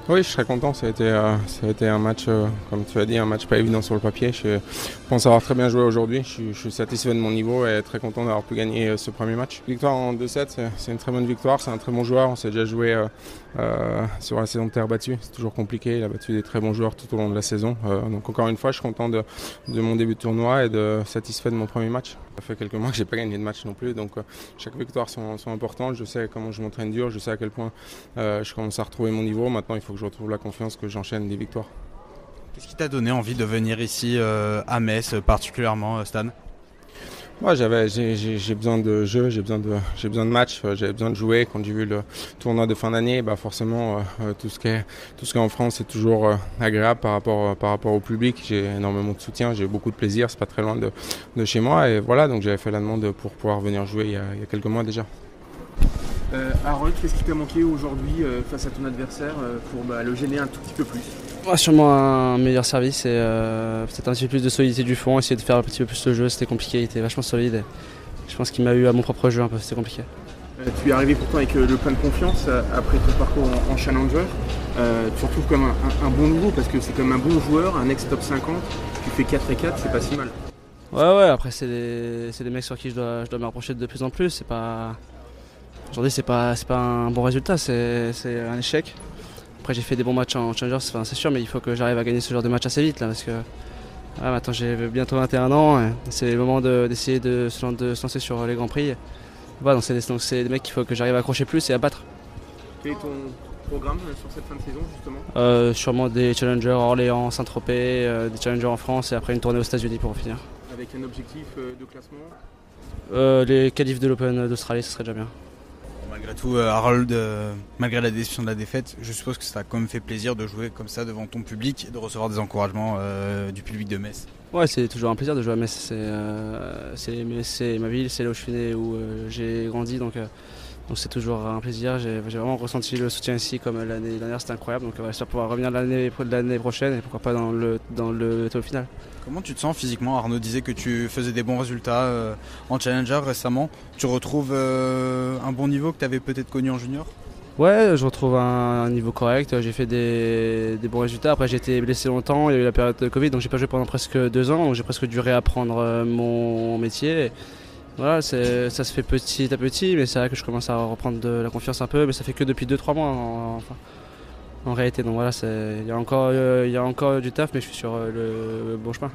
Oui, je serais content. Ça a été un match, comme tu as dit, un match pas évident sur le papier. Je pense avoir très bien joué aujourd'hui. Je suis satisfait de mon niveau et très content d'avoir pu gagner ce premier match. Victoire en 2-7, c'est une très bonne victoire. C'est un très bon joueur. On s'est déjà joué sur la saison de terre battue. C'est toujours compliqué. Il a battu des très bons joueurs tout au long de la saison. Donc encore une fois, je suis content de mon début de tournoi et satisfait de mon premier match. Ça fait quelques mois que j'ai pas gagné de match non plus. Donc chaque victoire sont importantes. Je sais comment je m'entraîne dur. Je sais à quel point je commence à retrouver mon niveau. Maintenant, il faut que je retrouve la confiance, que j'enchaîne des victoires. Qu'est-ce qui t'a donné envie de venir ici à Metz particulièrement, Stan? Moi, j'ai besoin de jeu, j'ai besoin de matchs, j'avais besoin de jouer. Quand j'ai vu le tournoi de fin d'année, forcément, tout ce qui est en France, c'est toujours agréable par rapport au public. J'ai énormément de soutien, j'ai beaucoup de plaisir, c'est pas très loin de chez moi. Et voilà, donc j'avais fait la demande pour pouvoir venir jouer il y a quelques mois déjà. Harold, qu'est-ce qui t'a manqué aujourd'hui face à ton adversaire pour le gêner un tout petit peu plus? Sûrement un meilleur service et peut-être un petit peu plus de solidité du fond, essayer de faire un petit peu plus le jeu, c'était compliqué, il était vachement solide. Je pense qu'il m'a eu à mon propre jeu un peu, c'était compliqué. Tu es arrivé pourtant avec le plein de confiance après ton parcours en challenger. Tu retrouves comme un bon niveau parce que c'est comme un bon joueur, un ex-top 50, tu fais 4 et 4, c'est pas si mal. Ouais, après c'est des mecs sur qui je dois me rapprocher de plus en plus. Aujourd'hui c'est pas un bon résultat, c'est un échec. Après j'ai fait des bons matchs en challenger, c'est sûr, mais il faut que j'arrive à gagner ce genre de match assez vite là, parce que maintenant j'ai bientôt 21 ans, et c'est le moment d'essayer de se lancer sur les grands prix. Voilà, donc c'est des mecs qu'il faut que j'arrive à accrocher plus et à battre. Quel est ton programme sur cette fin de saison justement? Sûrement des challengers à Orléans, Saint-Tropez, des challengers en France et après une tournée aux États-Unis pour finir. Avec un objectif de classement? Les qualifs de l'Open d'Australie, ce serait déjà bien. Malgré tout, Harold, malgré la déception de la défaite, je suppose que ça t'a quand même fait plaisir de jouer comme ça devant ton public et de recevoir des encouragements du public de Metz. Ouais, c'est toujours un plaisir de jouer à Metz. C'est ma ville, c'est là où je suis né, où j'ai grandi, donc c'est toujours un plaisir. J'ai vraiment ressenti le soutien ici, comme l'année dernière, c'était incroyable. Donc j'espère pouvoir revenir l'année prochaine et pourquoi pas dans le top final. Comment tu te sens physiquement? Arnaud disait que tu faisais des bons résultats en Challenger récemment. Tu retrouves un bon niveau que tu avais peut-être connu en junior? Ouais, je retrouve un niveau correct. J'ai fait des bons résultats. Après, j'ai été blessé longtemps. Il y a eu la période de Covid, donc j'ai pas joué pendant presque 2 ans. Donc j'ai presque dû réapprendre mon métier. Voilà, ça se fait petit à petit, mais c'est vrai que je commence à reprendre de la confiance un peu. Mais ça fait que depuis 2-3 mois en réalité. Donc voilà, il y a encore du taf, mais je suis sur le bon chemin.